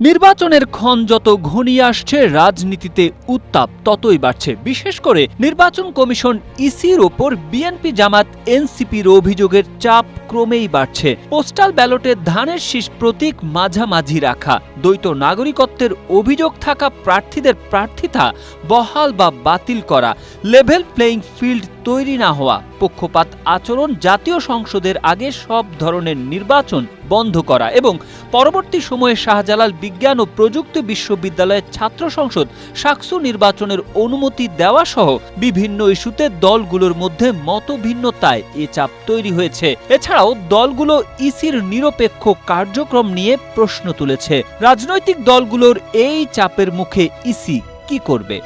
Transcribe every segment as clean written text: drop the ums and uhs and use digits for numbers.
নির্বাচনের ক্ষণ যত ঘনিয়ে আসছে রাজনীতিতে উত্তাপ ততই বাড়ছে। বিশেষ করে নির্বাচন কমিশন ইসির ওপর বিএনপি জামাত এনসিপির অভিযোগের চাপ ক্রমেই বাড়ছে। পোস্টাল ব্যালটে ধানের শীষ প্রতীক মাঝামাঝি রাখা, দ্বৈত নাগরিকত্বের অভিযোগ থাকা প্রার্থীদের প্রার্থিতা বহাল বা বাতিল করা, লেভেল প্লেইং ফিল্ড তৈরি না হওয়া, পক্ষপাত আচরণ, জাতীয় সংসদের আগে সব ধরনের নির্বাচন বন্ধ করা এবং পরবর্তী সময়ে শাহজালাল বিজ্ঞান ও প্রযুক্তি বিশ্ববিদ্যালয়ের ছাত্র সংসদ সাকসু নির্বাচনের অনুমতি দেওয়া সহ বিভিন্ন ইস্যুতে দলগুলোর মধ্যে মতভিন্নতায় এ চাপ তৈরি হয়েছে। এছাড়াও দলগুলো ইসির নিরপেক্ষ কার্যক্রম নিয়ে প্রশ্ন তুলেছে। রাজনৈতিক দলগুলোর এই চাপের মুখে ইসি কি করবে?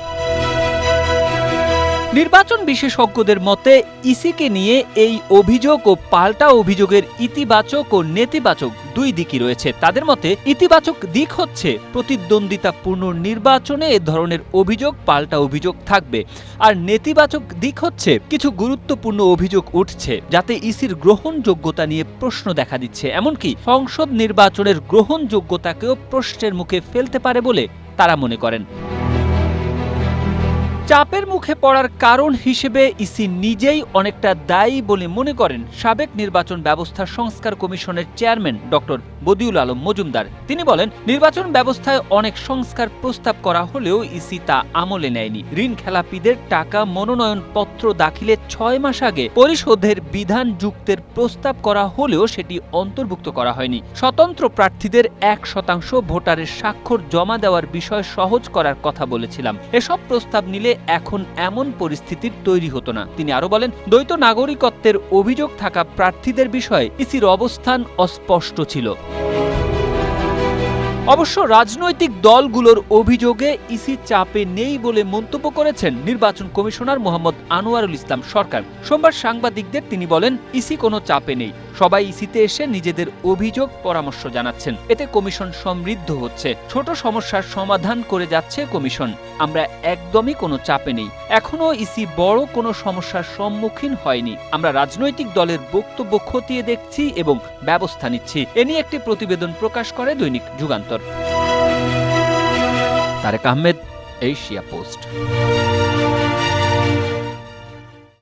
নির্বাচন বিশেষজ্ঞদের মতে ইসিকে নিয়ে এই অভিযোগ ও পাল্টা অভিযোগের ইতিবাচক ও নেতিবাচক দুই দিকই রয়েছে। তাদের মতে ইতিবাচক দিক হচ্ছে প্রতিদ্বন্দ্বিতাপূর্ণ নির্বাচনে এ ধরনের অভিযোগ পাল্টা অভিযোগ থাকবে, আর নেতিবাচক দিক হচ্ছে কিছু গুরুত্বপূর্ণ অভিযোগ উঠছে যাতে ইসির গ্রহণযোগ্যতা নিয়ে প্রশ্ন দেখা দিচ্ছে, এমনকি সংসদ নির্বাচনের গ্রহণযোগ্যতাকেও প্রশ্নের মুখে ফেলতে পারে বলে তারা মনে করেন। চাপের মুখে পড়ার কারণ হিসেবে ইসি নিজেই অনেকটা দায়ী বলে মনে করেন সাবেক নির্বাচন ব্যবস্থা সংস্কার কমিশনের চেয়ারম্যান ডক্টর বদিউল আলম মজুমদার। তিনি বলেন, নির্বাচন ব্যবস্থায় অনেক সংস্কার প্রস্তাব করা হলেও ইসি তা আমলে নেয়নি। ঋণ খেলাপিদের টাকা মনোনয়নপত্র দাখিলের 6 মাস আগে পরিশোধের বিধান যুক্তের প্রস্তাব করা হলেও সেটি অন্তর্ভুক্ত করা হয়নি। স্বতন্ত্র প্রার্থীদের 1% ভোটারের স্বাক্ষর জমা দেওয়ার বিষয় সহজ করার কথা বলেছিলাম। এসব প্রস্তাব নিলে এখন এমন পরিস্থিতির তৈরি হতো না। তিনি আরো বলেন, দ্বৈত নাগরিকত্বের অভিযোগ থাকা প্রার্থীদের বিষয়ে ইসির অবস্থান অস্পষ্ট ছিল। অবশ্য রাজনৈতিক দলগুলোর অভিযোগে ইসি চাপে নেই বলে মন্তব্য করেছেন নির্বাচন কমিশনার মোহাম্মদ আনোয়ারুল ইসলাম সরকার। সোমবার সাংবাদিকদের তিনি বলেন, ইসি কোনো চাপে নেই, সবাই ইসিতে এসে নিজেদের অভিযোগ পরামর্শ জানাচ্ছেন, এতে কমিশন সমৃদ্ধ হচ্ছে, ছোট সমস্যার সমাধান করে যাচ্ছে কমিশন। আমরা একদমই কোনো চাপে নেই, এখনো ইসি বড় কোনো সমস্যার সম্মুখীন হয়নি। আমরা রাজনৈতিক দলের বক্তব্য খতিয়ে দেখছি এবং ব্যবস্থা নিচ্ছি। এ নিয়ে একটি প্রতিবেদন প্রকাশ করে দৈনিক যুগান্তর। Tarek Ahmed, Asia post.